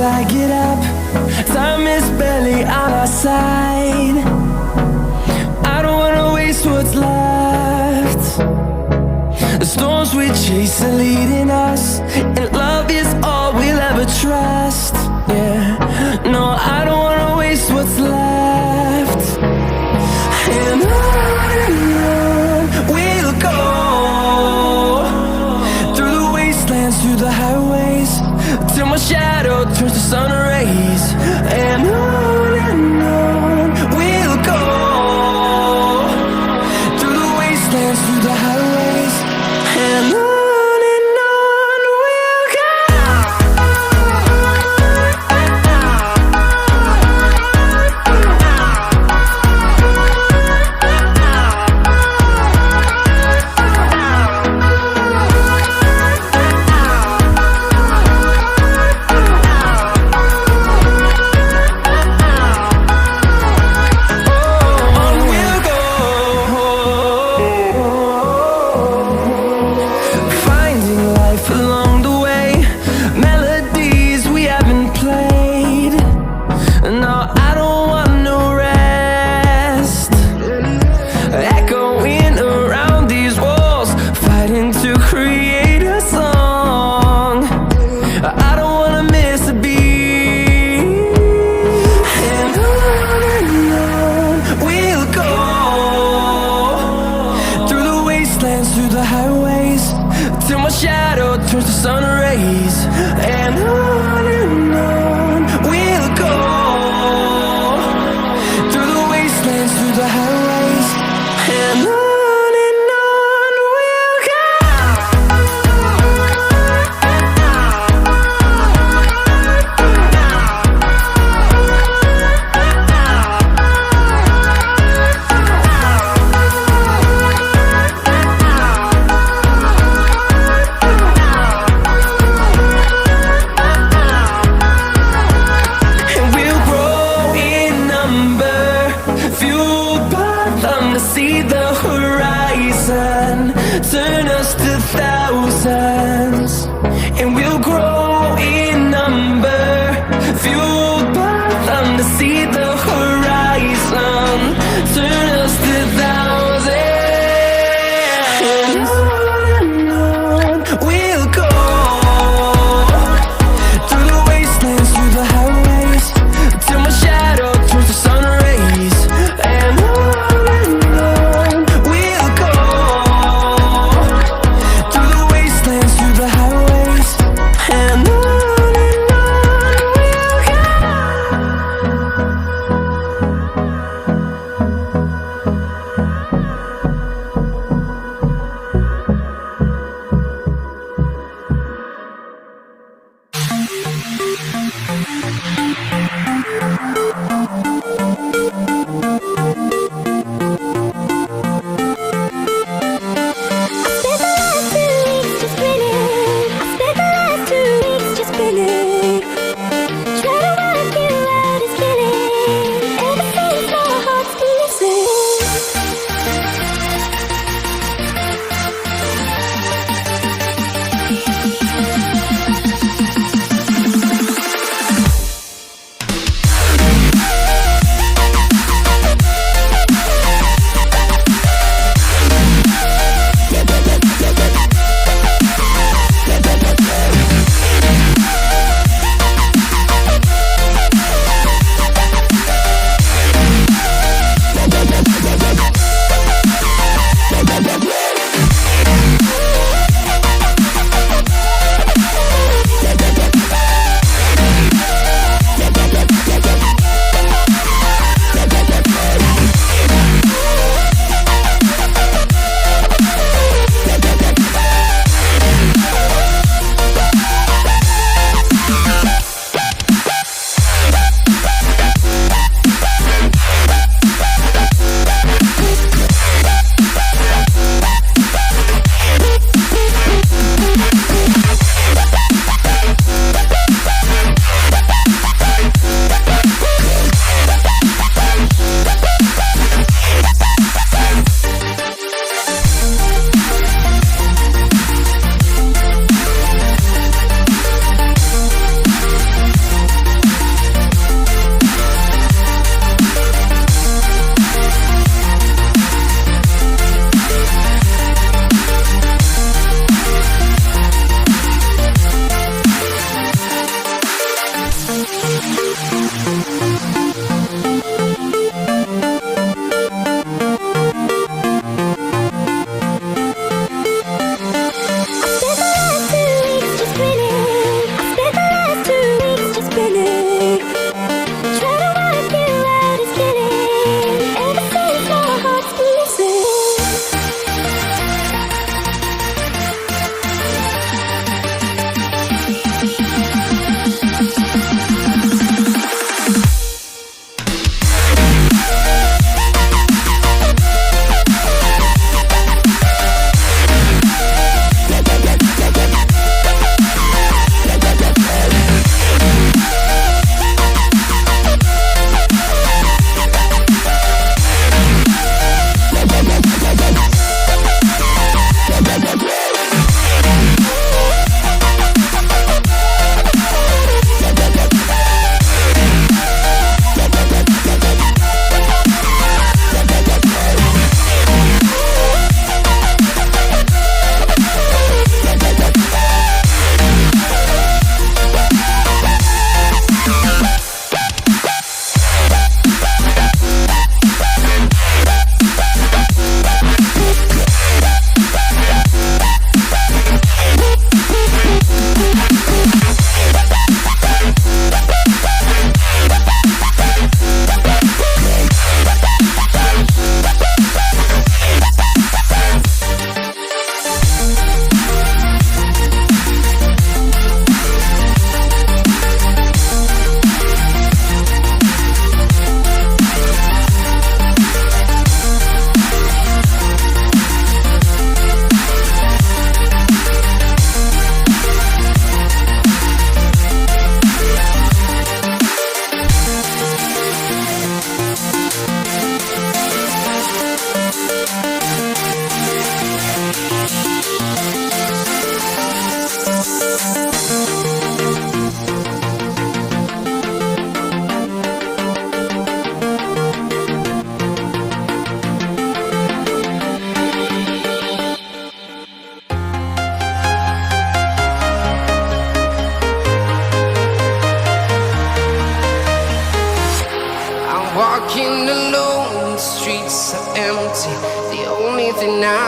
till I get up. Time is barely on our side. I don't wanna waste what's left. The storms we chase are leading us, and love is all we'll ever trust. Yeah, no, I don't wanna waste what's left. And on we'll go, through the wastelands, through the highways, till my shadow turns to sun rays. And on we'll go, through the wastelands, through the highways, and on. Through the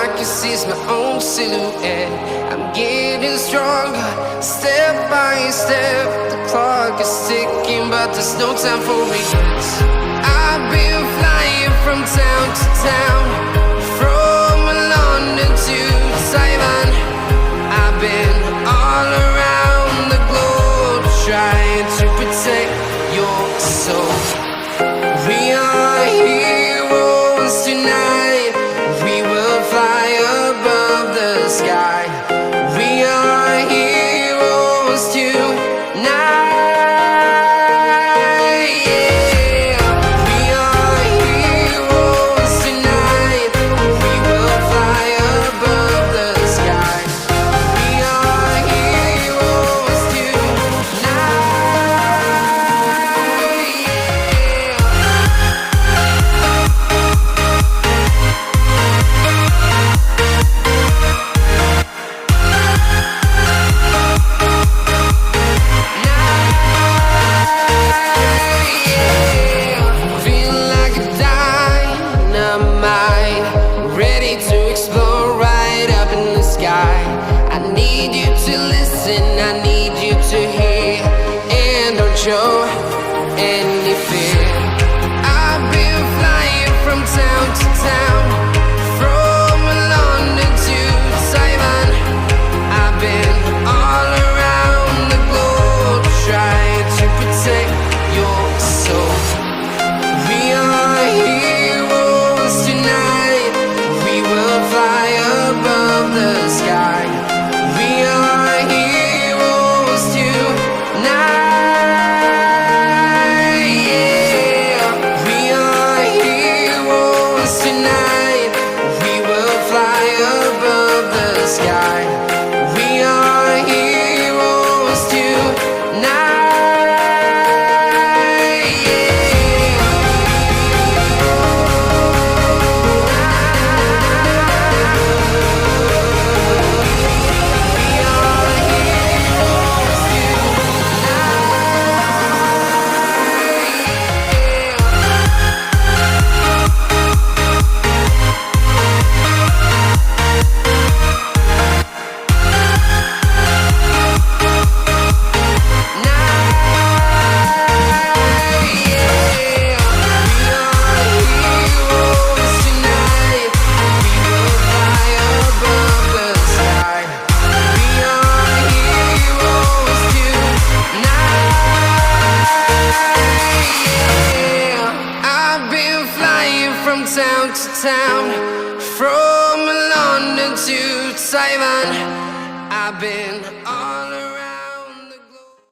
I can see my own silhouette. I'm getting stronger, step by step. The clock is ticking, but there's no time for regrets. I've been flying from town to town, from London to Taiwan. I've been all around the globe, trying to protect your soul. We are heroes tonight. We will fly above the sky. We are heroes tonight. Show any fear. I've been flying from town to town, from London to Taiwan. I've been all around the globe, trying to protect your soul. We are heroes tonight. We will fly above the sky. We are heroes tonight. Town to town, from London to Taiwan. I've been